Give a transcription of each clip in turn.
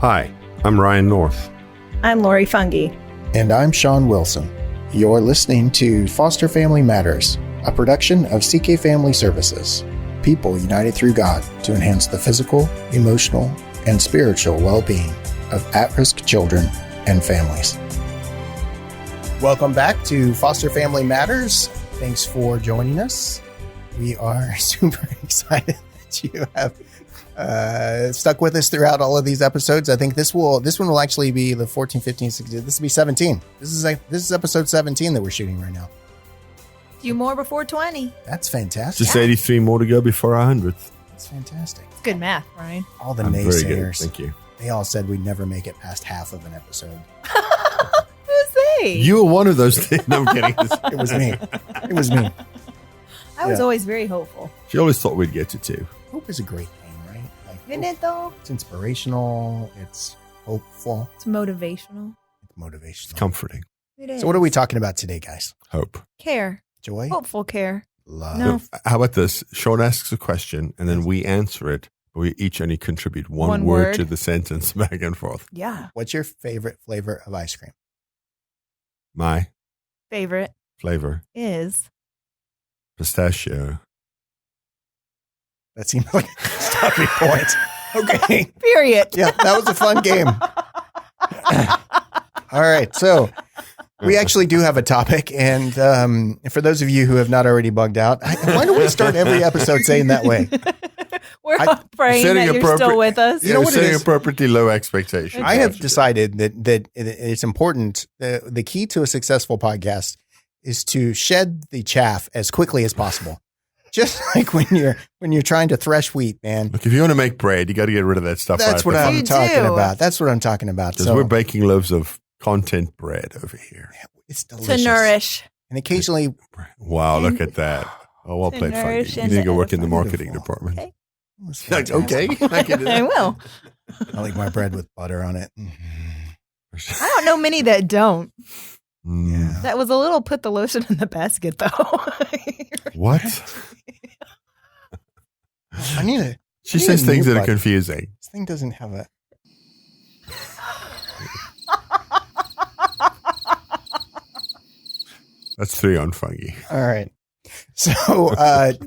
Hi, I'm Ryan North. I'm Lori Fungi. And I'm Sean Wilson. You're listening to Foster Family Matters, a production of CK Family Services. People united through God to enhance the physical, emotional, and spiritual well-being of at-risk children and families. Welcome back to Foster Family Matters. Thanks for joining us. We are super excited that you have stuck with us throughout all of these episodes. I think this one will actually be the 14, 15, 16. This will be 17. This is episode 17 that we're shooting right now. A few more before 20. That's fantastic. Just 83 more to go before our 100th. That's fantastic. It's good math, Ryan. All the I'm very good. naysayers. Thank you. They all said we'd never make it past half of an episode. Who's they? You were one of those. No, I'm kidding. It was me. It was me. I was always very hopeful. She always thought we'd get to 2. Hope is a great thing, right? Like, Isn't it though? It's inspirational. It's hopeful. It's motivational. It's motivational. It's comforting. It is. So what are we talking about today, guys? Hope. Care. Joy? Hopeful care. Love. No. How about this? Sean asks a question and then we answer it. We each only contribute one word to the sentence back and forth. Yeah. What's your favorite flavor of ice cream? My Favorite flavor, is pistachio. That seemed like a stopping point. Okay. period. Yeah, that was a fun game. All right. So we actually do have a topic. And for those of you who have not already bugged out, why do we start every episode saying that way? We're praying that you're still with us. You know what it setting is? appropriately low expectations. I have decided that it's important. The key to a successful podcast is to shed the chaff as quickly as possible. Just like when you're trying to thresh wheat, man. Look, if you want to make bread, you got to get rid of that stuff. That's what I'm talking about. That's what I'm talking about. Because we're baking loaves of content bread over here. It's delicious. To nourish. And occasionally, wow, look at that. Oh, well played, Fungi. You need to go work in the marketing department. Okay. Okay. I can do that. I will. I like my bread with butter on it. I don't know many that don't. Yeah. That was a little put the lotion in the basket, though. What? I need a. She says things that are confusing. This thing doesn't have a. That's 3 on Fungi. All right. So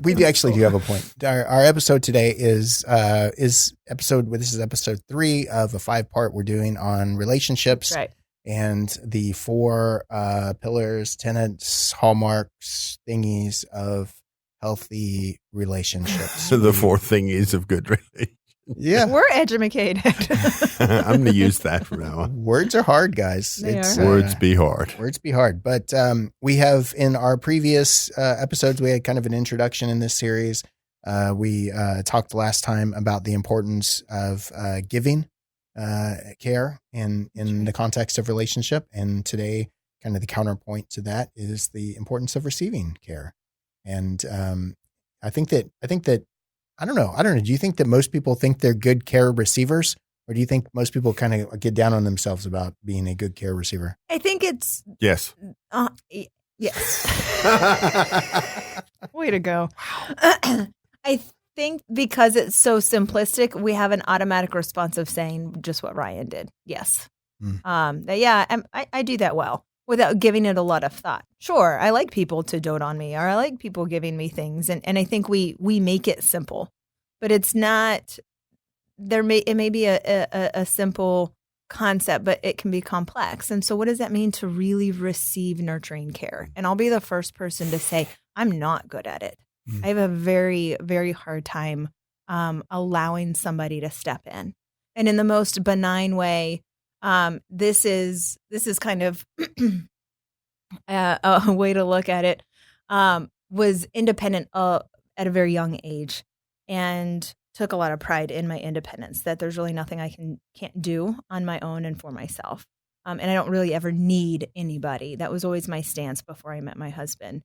we actually do have a point. Our episode today is episode. This is episode 3 of a 5-part we're doing on relationships. Right. And the 4 pillars, tenets, hallmarks, thingies of healthy relationships. So the 4 thingies of good relations. Yeah. We're educated. I'm going to use that from now on. Words are hard, guys. They are. Words be hard. Words be hard. But we have, in our previous episodes, we had kind of an introduction in this series. We talked last time about the importance of giving care in the context of relationship. And today, kind of the counterpoint to that is the importance of receiving care. And I think that I don't know. Do you think that most people think they're good care receivers, or do you think most people kind of get down on themselves about being a good care receiver? I think it's Yes. yes. Way to go. I think because it's so simplistic, we have an automatic response of saying just what Ryan did. Yes. I do that well without giving it a lot of thought. Sure, I like people to dote on me, or I like people giving me things, and I think we make it simple, but it's not. It may be a simple concept, but it can be complex. And so, what does that mean to really receive nurturing care? And I'll be the first person to say I'm not good at it. I have a very, very hard time allowing somebody to step in, and in the most benign way. This is kind of a way to look at it. Was independent at a very young age, and took a lot of pride in my independence. That there's really nothing I can't do on my own and for myself, and I don't really ever need anybody. That was always my stance before I met my husband.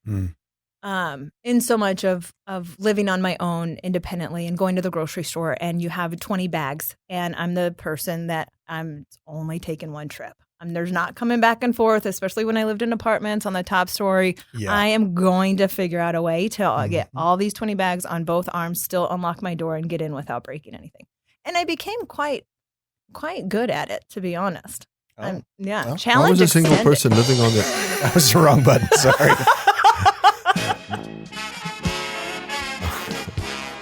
In so much of living on my own independently and going to the grocery store, and you have 20 bags, and I'm the person that I'm only taking one trip. There's not coming back and forth, especially when I lived in apartments on the top story. Yeah. I am going to figure out a way to get all these 20 bags on both arms, still unlock my door and get in without breaking anything. And I became quite quite good at it, to be honest. Well, challenge. I was a single extended. person living on the. that was the wrong button. Sorry.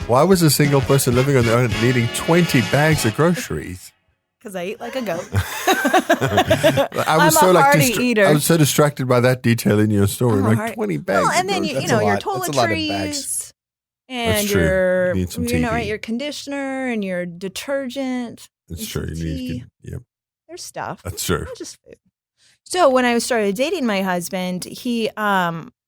Why was a single person living on their own needing 20 bags of groceries? Because I eat like a goat. I'm a hearty eater. I was so distracted by that detail in your story. I'm a Like hearty- 20 bags. Well, and of then groceries. your That's a lot of bags. toiletries and That's true. your You need some your conditioner and your detergent. It's and true. some You need tea. yep. There's stuff. That's true. Not just food. So when I started dating my husband, he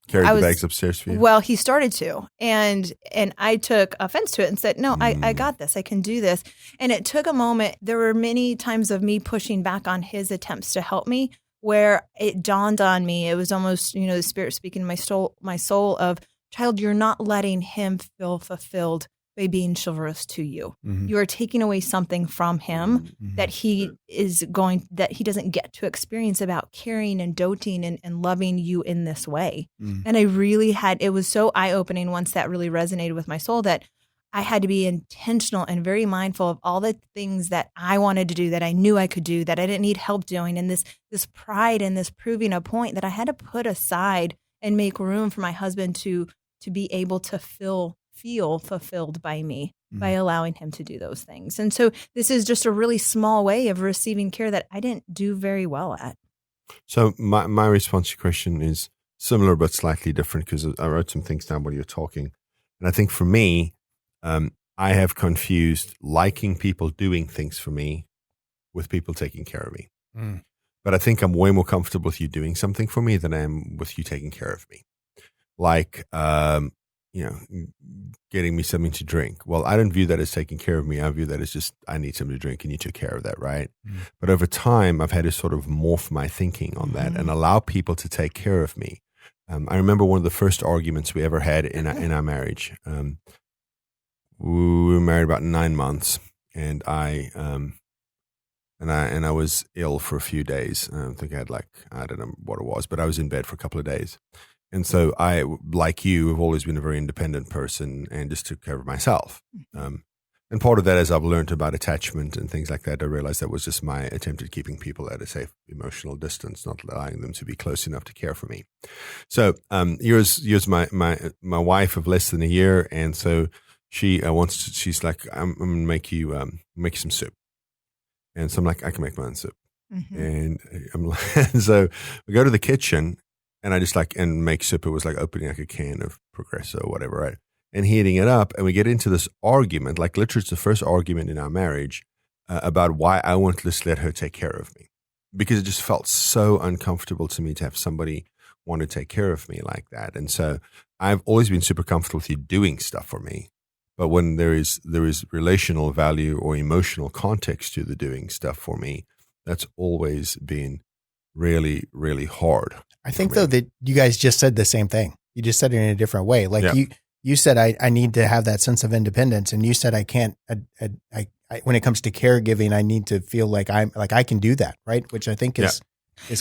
Carried the bags upstairs for you. Well, he started to, and I took offense to it and said, "No, I got this. I can do this." And it took a moment. There were many times of me pushing back on his attempts to help me, where it dawned on me. It was almost, the Spirit speaking to my soul of, "Child, you're not letting him feel fulfilled by being chivalrous to you. Mhm. You are taking away something from him that he doesn't get to experience about caring and doting and loving you in this way." And I really it was so eye-opening once that really resonated with my soul that I had to be intentional and very mindful of all the things that I wanted to do, that I knew I could do, that I didn't need help doing. And this pride and this proving a point that I had to put aside and make room for my husband to be able to feel fulfilled by me by allowing him to do those things. And so this is just a really small way of receiving care that I didn't do very well at. So my response to your question is similar but slightly different because I wrote some things down while you're talking. And I think for me, I have confused liking people doing things for me with people taking care of me. But I think I'm way more comfortable with you doing something for me than I am with you taking care of me. Like, getting me something to drink. Well, I don't view that as taking care of me. I view that as just, I need something to drink and you took care of that, right? But over time, I've had to sort of morph my thinking on that and allow people to take care of me. I remember one of the first arguments we ever had in our marriage. We were married about 9 months, and I was ill for a few days. I think I had I don't know what it was, but I was in bed for a couple of days. And so I, like you, have always been a very independent person and just took care of myself. And part of that, as I've learned about attachment and things like that, I realized that was just my attempt at keeping people at a safe emotional distance, not allowing them to be close enough to care for me. So here's my wife of less than a year, and so she's like, I'm going to make you make some soup. And so I'm like, I can make my own soup. And so we go to the kitchen. And I just and make soup. It was like opening a can of Progresso or whatever, right? And heating it up. And we get into this argument, literally it's the first argument in our marriage about why I won't just let her take care of me. Because it just felt so uncomfortable to me to have somebody want to take care of me like that. And so I've always been super comfortable with you doing stuff for me. But when there is relational value or emotional context to the doing stuff for me, that's always been really, really hard. I think, though, that you guys just said the same thing. You just said it in a different way. You said, I need to have that sense of independence. And you said, I can't, when it comes to caregiving, I need to feel like I can do that. Right. Which I think is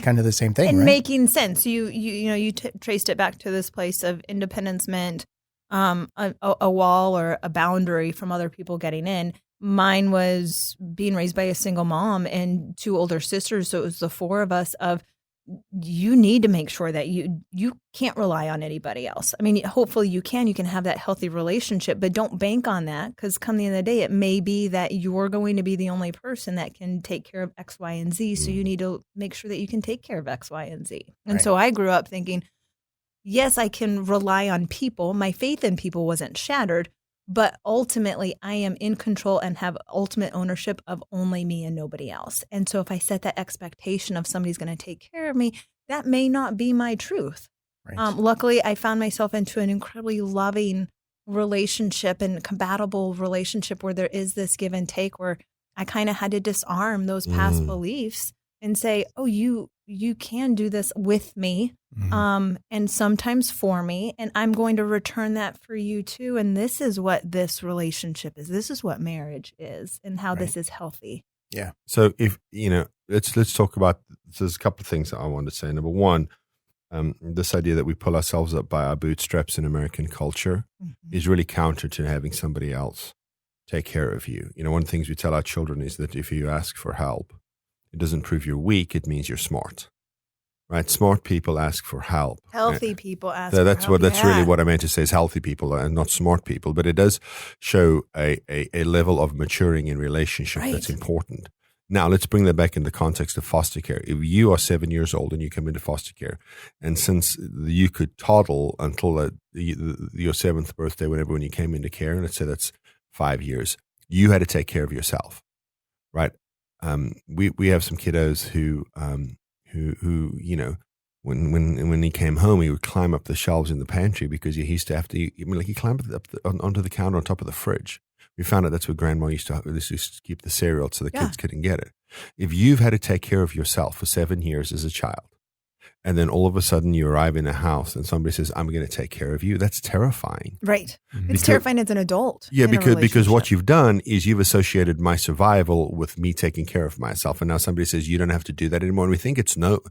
kind of the same thing. And right? making sense. You traced it back to this place of independence meant a wall or a boundary from other people getting in. Mine was being raised by a single mom and 2 older sisters. So it was the 4 of us of, you need to make sure that you can't rely on anybody else. I mean, hopefully you can have that healthy relationship, but don't bank on that, because come the end of the day, it may be that you're going to be the only person that can take care of X, Y, and Z. So you need to make sure that you can take care of X, Y, and Z. And so I grew up thinking, yes, I can rely on people. My faith in people wasn't shattered, but ultimately I am in control and have ultimate ownership of only me and nobody else. And so if I set that expectation of somebody's going to take care of me, that may not be my truth. Right. Luckily, I found myself into an incredibly loving relationship and compatible relationship where there is this give and take, where I kind of had to disarm those past beliefs and say, oh, you can do this with me, and sometimes for me, and I'm going to return that for you too. And this is what this relationship is. This is what marriage is, and how this is healthy. Yeah. So if let's talk about. There's a couple of things that I want to say. Number one, this idea that we pull ourselves up by our bootstraps in American culture is really counter to having somebody else take care of you. One of the things we tell our children is that if you ask for help, it doesn't prove you're weak, it means you're smart. Right? Smart people ask for help. Healthy people ask for help. That's really what I meant to say is healthy people and not smart people. But it does show a level of maturing in relationship that's important. Now, let's bring that back in the context of foster care. If you are 7 years old and you come into foster care, and since you could toddle until your 7th birthday, whenever when you came into care, and let's say that's 5 years, you had to take care of yourself, right? We have some kiddos who when he came home, he would climb up the shelves in the pantry because he used to have to. He climbed up onto the counter on top of the fridge. We found out that's where Grandma used to keep the cereal so the kids couldn't get it. If you've had to take care of yourself for 7 years as a child, and then all of a sudden you arrive in a house and somebody says, "I'm going to take care of you," that's terrifying. Right. It's terrifying as an adult. Yeah, because what you've done is you've associated my survival with me taking care of myself, and now somebody says you don't have to do that anymore. And we think it's noble.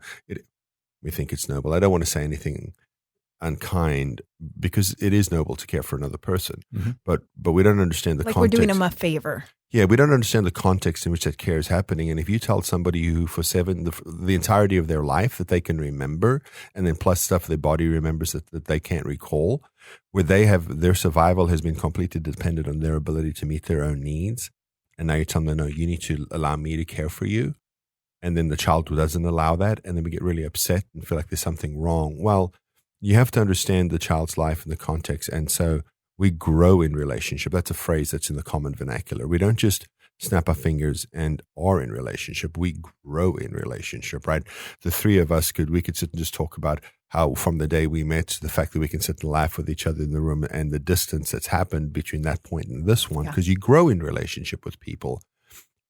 I don't want to say anything unkind because it is noble to care for another person, but we don't understand the context. We're doing them a favor. Yeah, we don't understand the context in which that care is happening. And if you tell somebody who for the entirety of their life that they can remember, and then plus stuff their body remembers that they can't recall, where their survival has been completely dependent on their ability to meet their own needs, and now you're telling them, no, you need to allow me to care for you, and then the child doesn't allow that, and then we get really upset and feel like there's something wrong. Well, you have to understand the child's life in the context, and so we grow in relationship. That's a phrase that's in the common vernacular. We don't just snap our fingers and are in relationship. We grow in relationship, right? The three of us we could sit and just talk about how from the day we met, the fact that we can sit and laugh with each other in the room and the distance that's happened between that point and this one, because you grow in relationship with people.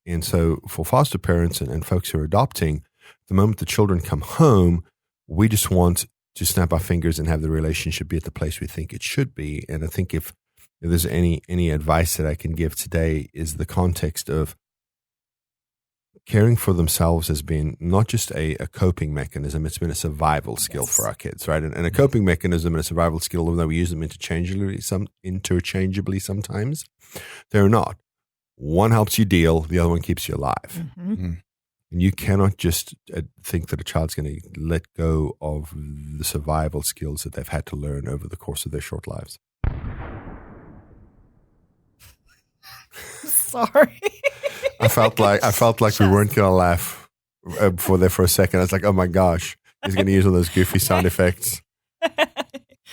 And so for foster parents and folks who are adopting, the moment the children come home, we just want to snap our fingers and have the relationship be at the place we think it should be. And I think if there's any advice that I can give today is the context of caring for themselves has been not just a coping mechanism, it's been a survival skill for our kids, right? And a coping mechanism and a survival skill, even though we use them interchangeably sometimes, they're not. One helps you deal, the other one keeps you alive. Mm-hmm. And you cannot just think that a child's going to let go of the survival skills that they've had to learn over the course of their short lives. Sorry. I felt like we weren't going to laugh for a second. I was like, oh my gosh, he's going to use all those goofy sound effects. All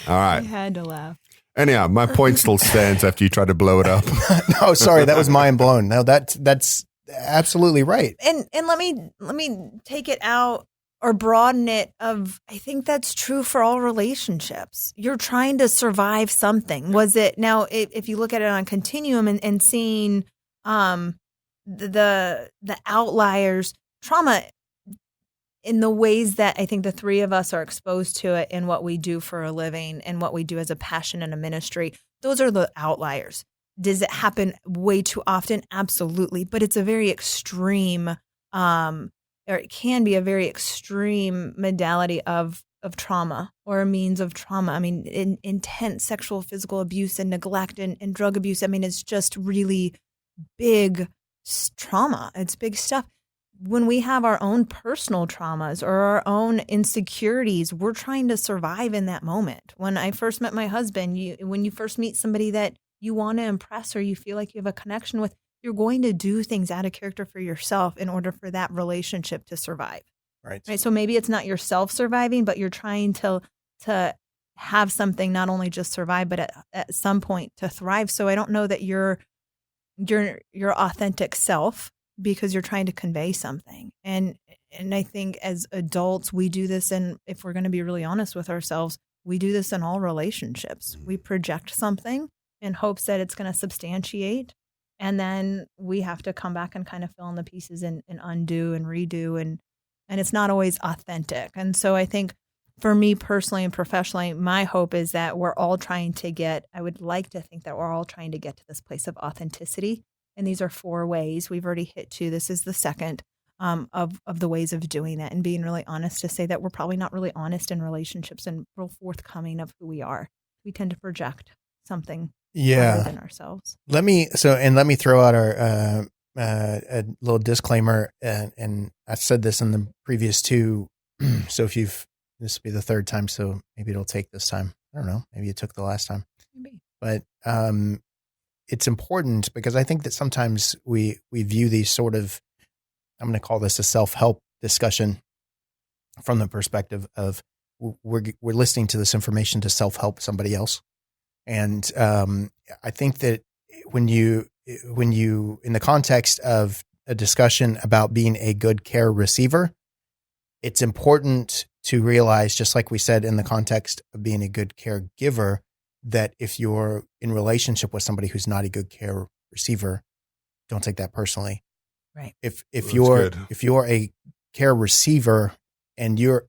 right. I had to laugh. Anyhow, my point still stands after you tried to blow it up. No, sorry, that was mind blown. No, that's absolutely right. And let me take it out or broaden it of, I think that's true for all relationships. You're trying to survive something. Was it now, if you look at it on continuum and seeing the outliers, trauma in the ways that I think the three of us are exposed to it in what we do for a living and what we do as a passion and a ministry, those are the outliers. Does it happen way too often? Absolutely. But it's a very extreme, or it can be a very extreme modality of trauma or a means of trauma. I mean, intense sexual, physical abuse and neglect and drug abuse. I mean, it's just really big trauma. It's big stuff. When we have our own personal traumas or our own insecurities, we're trying to survive in that moment. When I first met my husband, when you first meet somebody that you want to impress or you feel like you have a connection with, you're going to do things out of character for yourself in order for that relationship to survive. Right. So maybe it's not yourself surviving, but you're trying to have something not only just survive, but at some point to thrive. So I don't know that you're your authentic self because you're trying to convey something. And I think as adults, we do this, and if we're going to be really honest with ourselves, we do this in all relationships. We project something in hopes that it's going to substantiate, and then we have to come back and kind of fill in the pieces and undo and redo, and it's not always authentic. And so I think for me personally and professionally, my hope is that I would like to think that we're all trying to get to this place of authenticity. And these are 4 ways. We've already hit 2. This is the second of the ways of doing that, and being really honest to say that we're probably not really honest in relationships and real forthcoming of who we are. We tend to project something other than ourselves. Let me throw out our a little disclaimer, and I said this in the previous two. So this will be the third time, so maybe it'll take this time. I don't know. Maybe it took the last time. Maybe. But it's important because I think that sometimes we view these sort of, I'm going to call this a self-help discussion from the perspective of we're listening to this information to self-help somebody else. And I think that when you in the context of a discussion about being a good care receiver, it's important to realize, just like we said in the context of being a good caregiver, that if you're in relationship with somebody who's not a good care receiver, don't take that personally. Right. If you're a care receiver and you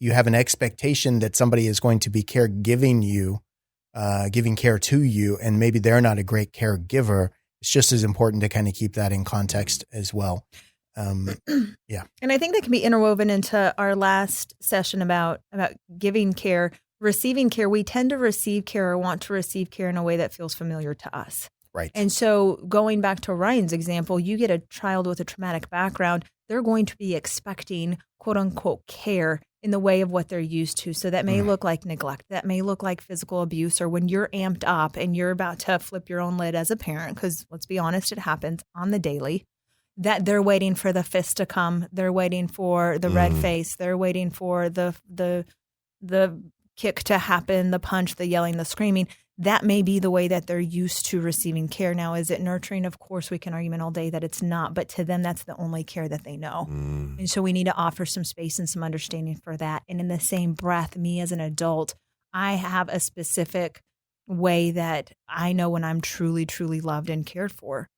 have an expectation that somebody is going to be giving care to you, and maybe they're not a great caregiver, it's just as important to kind of keep that in context as well. Yeah. And I think that can be interwoven into our last session about giving care, receiving care. We tend to receive care or want to receive care in a way that feels familiar to us. Right. And so going back to Ryan's example, you get a child with a traumatic background, they're going to be expecting quote unquote care in the way of what they're used to. So that may look like neglect. That may look like physical abuse, or when you're amped up and you're about to flip your own lid as a parent, because let's be honest, it happens on the daily, that they're waiting for the fist to come. They're waiting for the red face. They're waiting for the kick to happen, the punch, the yelling, the screaming. That may be the way that they're used to receiving care. Now, is it nurturing? Of course, we can argue all day that it's not, but to them, that's the only care that they know. And so we need to offer some space and some understanding for that. And in the same breath, me as an adult, I have a specific way that I know when I'm truly, truly loved and cared for.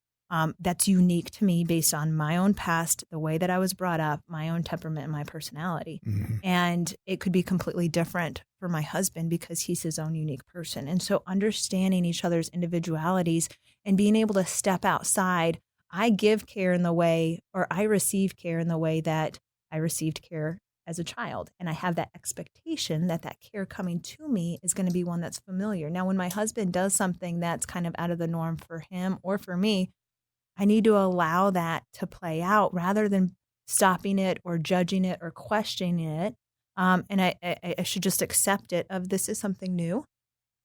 That's unique to me based on my own past, the way that I was brought up, my own temperament, and my personality. And it could be completely different for my husband because he's his own unique person. And so understanding each other's individualities and being able to step outside, I give care in the way, or I receive care in the way that I received care as a child. And I have that expectation that care coming to me is going to be one that's familiar. Now, when my husband does something that's kind of out of the norm for him or for me, I need to allow that to play out rather than stopping it or judging it or questioning it. And I should just accept it of this is something new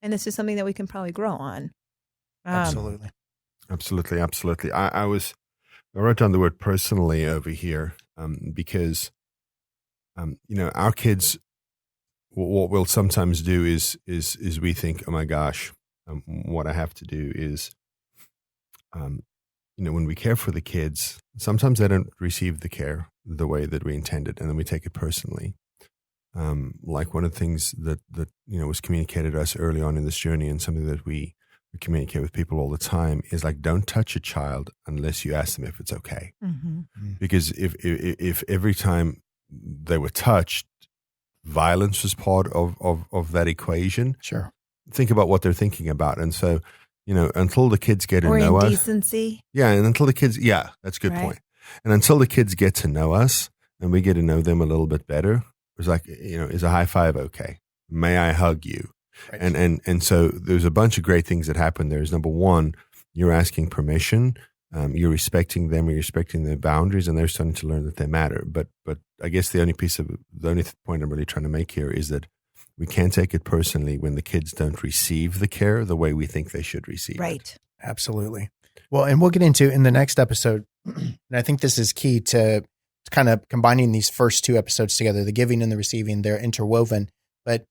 and this is something that we can probably grow on. Absolutely. I wrote down the word personally over here because, our kids, what we'll sometimes do is we think, oh my gosh, what I have to do is, when we care for the kids, sometimes they don't receive the care the way that we intended, and then we take it personally. Like one of the things that was communicated to us early on in this journey, and something that we communicate with people all the time, is like, don't touch a child unless you ask them if it's okay. Because if every time they were touched, violence was part of that equation. Sure. Think about what they're thinking about, and so. Until the kids get to know us. Or indecency. Yeah, and until the kids, that's a good point. And until the kids get to know us and we get to know them a little bit better, it's like, is a high five okay? May I hug you? Right. And so there's a bunch of great things that happen there. Is number one, you're asking permission, you're respecting them, you're respecting their boundaries, and they're starting to learn that they matter. But I guess the only point I'm really trying to make here is that we can't take it personally when the kids don't receive the care the way we think they should receive it. Right. Absolutely. Well, and we'll get into in the next episode, and I think this is key to kind of combining these first two episodes together, the giving and the receiving, they're interwoven. But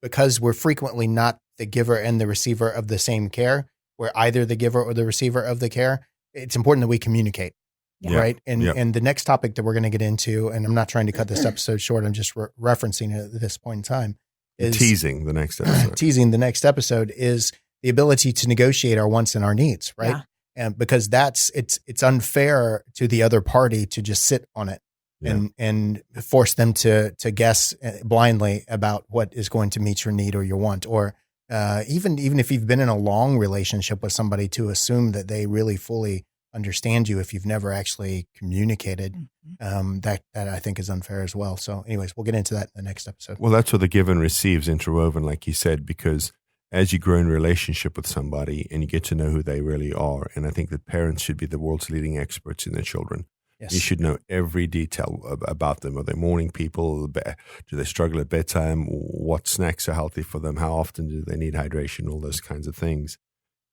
because we're frequently not the giver and the receiver of the same care, we're either the giver or the receiver of the care, it's important that we communicate. Yeah. Right. And the next topic that we're going to get into, and I'm not trying to cut this episode short, I'm just referencing it at this point in time, is teasing the next episode is the ability to negotiate our wants and our needs, right? Yeah. And because it's unfair to the other party to just sit on it and force them to guess blindly about what is going to meet your need or your want, or even if you've been in a long relationship with somebody, to assume that they really fully understand you if you've never actually communicated. That I think is unfair as well. So anyways, we'll get into that in the next episode. Well, that's where the give and receives interwoven, like you said, because as you grow in relationship with somebody and you get to know who they really are, and I think that parents should be the world's leading experts in their children. Yes. You should know every detail about them. Are they morning people? Do they struggle at bedtime? What snacks are healthy for them? How often do they need hydration? All those kinds of things.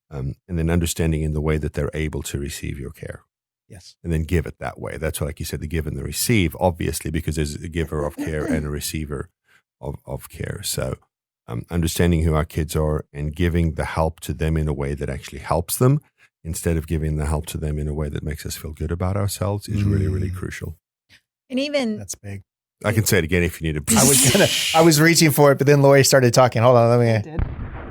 And then understanding in the way that they're able to receive your care. Yes. And then give it that way. That's what, like you said, the give and the receive, obviously, because there's a giver of care and a receiver of care. So understanding who our kids are and giving the help to them in a way that actually helps them, instead of giving the help to them in a way that makes us feel good about ourselves, is really, really crucial. And even that's big. I can say it again if you need to. I was reaching for it, but then Lori started talking. Hold on, let me.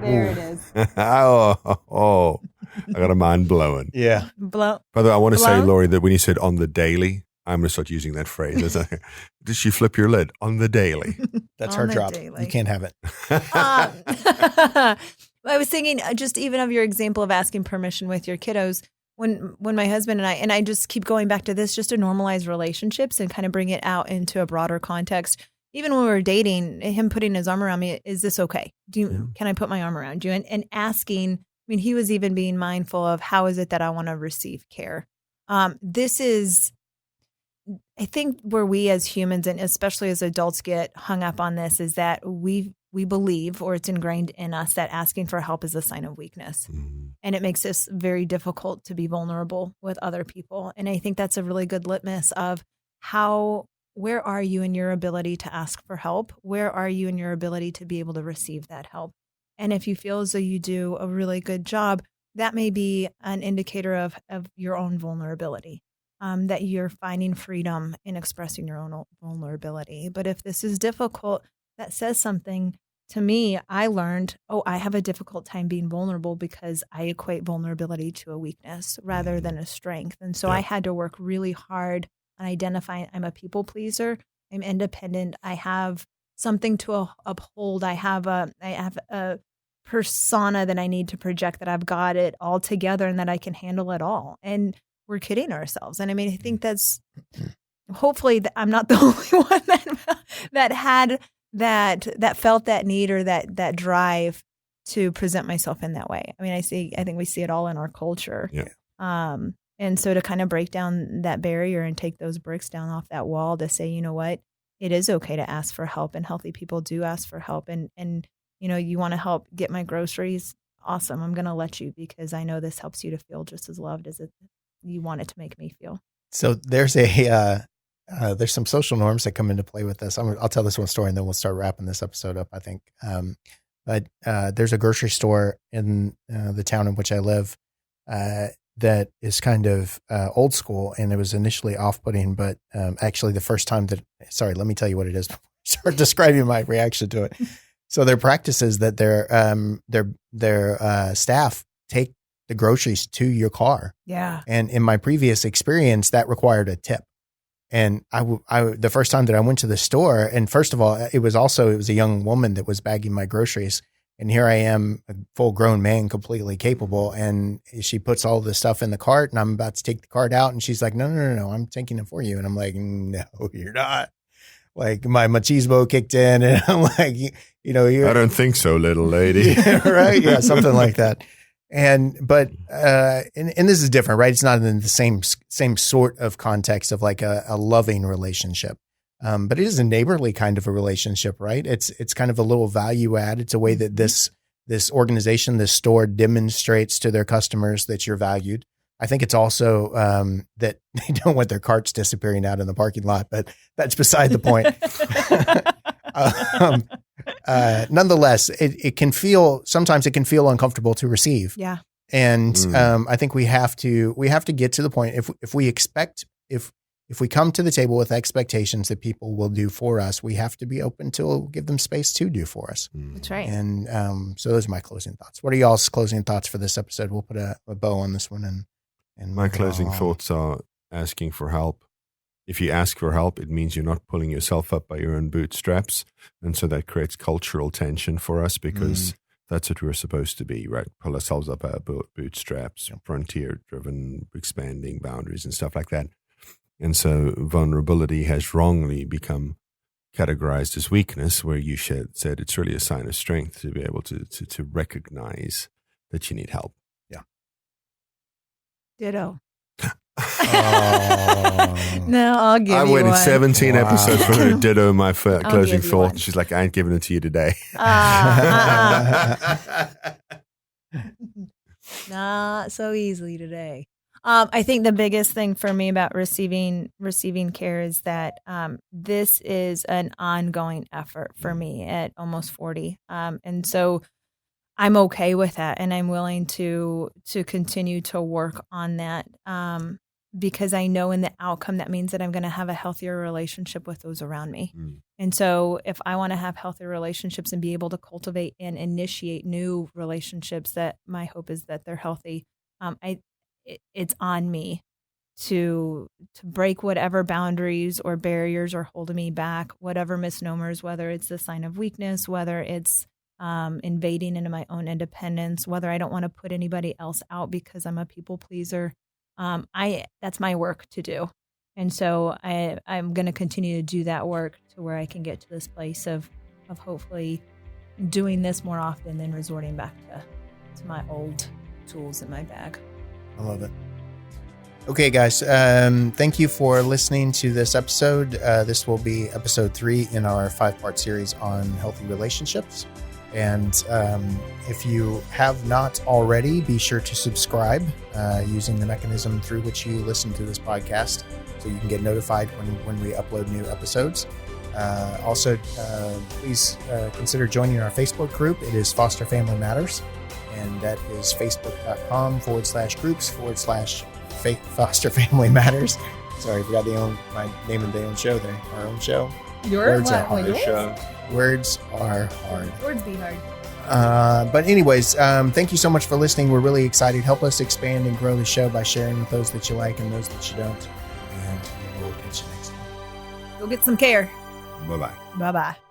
There it is. oh, I got a mind blowing. Yeah. Blow. By the way, I want to say, Blown? Lori, that when you said on the daily, I'm going to start using that phrase. Did she flip your lid on the daily? That's On her the drop. daily. You can't have it. I was thinking just even of your example of asking permission with your kiddos. When my husband and I just keep going back to this, just to normalize relationships and kind of bring it out into a broader context. Even when we were dating, him putting his arm around me, is this okay? Can I put my arm around you? And asking, I mean, he was even being mindful of how is it that I want to receive care? This is, I think, where we as humans and especially as adults get hung up on this is that we believe, or it's ingrained in us, that asking for help is a sign of weakness. And it makes us very difficult to be vulnerable with other people. And I think that's a really good litmus of where are you in your ability to ask for help? Where are you in your ability to be able to receive that help? And if you feel as though you do a really good job, that may be an indicator of your own vulnerability, that you're finding freedom in expressing your own vulnerability. But if this is difficult, that says something to me. I learned, I have a difficult time being vulnerable because I equate vulnerability to a weakness rather than a strength. And so I had to work really hard on identifying I'm a people pleaser. I'm independent. I have something to uphold. I have a persona that I need to project that I've got it all together and that I can handle it all. And we're kidding ourselves. And I mean, I think that's hopefully I'm not the only one that felt that need or that drive to present myself in that way. I mean, I think we see it all in our culture. Yeah. And so to kind of break down that barrier and take those bricks down off that wall to say, you know what, it is okay to ask for help, and healthy people do ask for help. And you know, you want to help get my groceries? Awesome. I'm going to let you because I know this helps you to feel just as loved as you want it to make me feel. So there's there's some social norms that come into play with this. I'll tell this one story and then we'll start wrapping this episode up, I think. But there's a grocery store in the town in which I live that is kind of old school, and it was initially off-putting, but actually the first time let me tell you what it is before I start describing my reaction to it. So their practice is that their staff take the groceries to your car. Yeah. And in my previous experience, that required a tip. And I the first time that I went to the store, and first of all, it was a young woman that was bagging my groceries. And here I am, a full grown man, completely capable. And she puts all the stuff in the cart and I'm about to take the cart out. And she's like, no, I'm taking it for you. And I'm like, no, you're not. Like my machismo kicked in and I'm like, you know, I don't think so, little lady. Yeah, right. Yeah. Something like that. But this is different, right? It's not in the same sort of context of like a loving relationship. But it is a neighborly kind of a relationship, right? It's kind of a little value add. It's a way that this organization, this store demonstrates to their customers that you're valued. I think it's also that they don't want their carts disappearing out in the parking lot, but that's beside the point. Nonetheless, sometimes it can feel uncomfortable to receive. Yeah. And I think we have to get to the point if we come to the table with expectations that people will do for us, we have to be open to give them space to do for us. That's right. And so those are my closing thoughts. What are y'all's closing thoughts for this episode? We'll put a bow on this one. And my closing thoughts are asking for help. If you ask for help, it means you're not pulling yourself up by your own bootstraps. And so that creates cultural tension for us because that's what we're supposed to be, right? Pull ourselves up by our bootstraps, frontier-driven, expanding boundaries and stuff like that. And so vulnerability has wrongly become categorized as weakness, where you said it's really a sign of strength to be able to recognize that you need help. Yeah. Ditto. Oh. No, I'll give you I one. waited 17 Wow. episodes for her to ditto my closing give you thought. one. And she's like, I ain't giving it to you today. Not so easily today. I think the biggest thing for me about receiving care is that this is an ongoing effort for me at almost 40. And so I'm okay with that, and I'm willing to continue to work on that because I know in the outcome that means that I'm going to have a healthier relationship with those around me. And so if I want to have healthy relationships and be able to cultivate and initiate new relationships, that my hope is that they're healthy, it's on me to break whatever boundaries or barriers are holding me back, whatever misnomers, whether it's a sign of weakness, whether it's invading into my own independence, whether I don't want to put anybody else out because I'm a people pleaser. That's my work to do. And so I'm going to continue to do that work to where I can get to this place of hopefully doing this more often than resorting back to my old tools in my bag. I love it. Okay, guys. Thank you for listening to this episode. This will be episode 3 in our 5-part series on healthy relationships. And if you have not already, be sure to subscribe using the mechanism through which you listen to this podcast so you can get notified when we upload new episodes. Also, please consider joining our Facebook group. It is Foster Family Matters, and that is facebook.com/groups/Foster Family Matters. Sorry, I forgot my name of the own show there. Our own show. Words are hard. Words are hard. Words be hard. But anyways, thank you so much for listening. We're really excited. Help us expand and grow the show by sharing with those that you like and those that you don't. And we'll catch you next time. Go get some care. Bye-bye. Bye-bye.